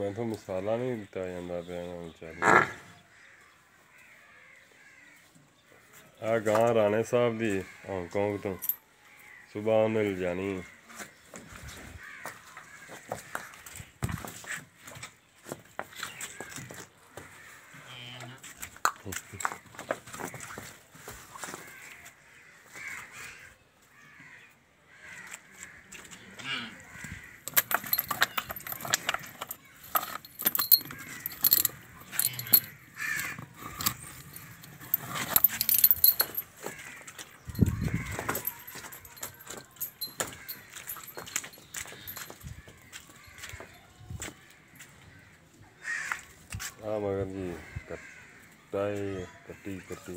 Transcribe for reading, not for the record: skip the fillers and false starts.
मैं तो मसाला नहीं दिता जाता बेचारी। आ गां राणे साहब दी हांगकांग तो सुबह मिल जानी। हाँ मगर जी कट्टा है, कट्टी कट्टी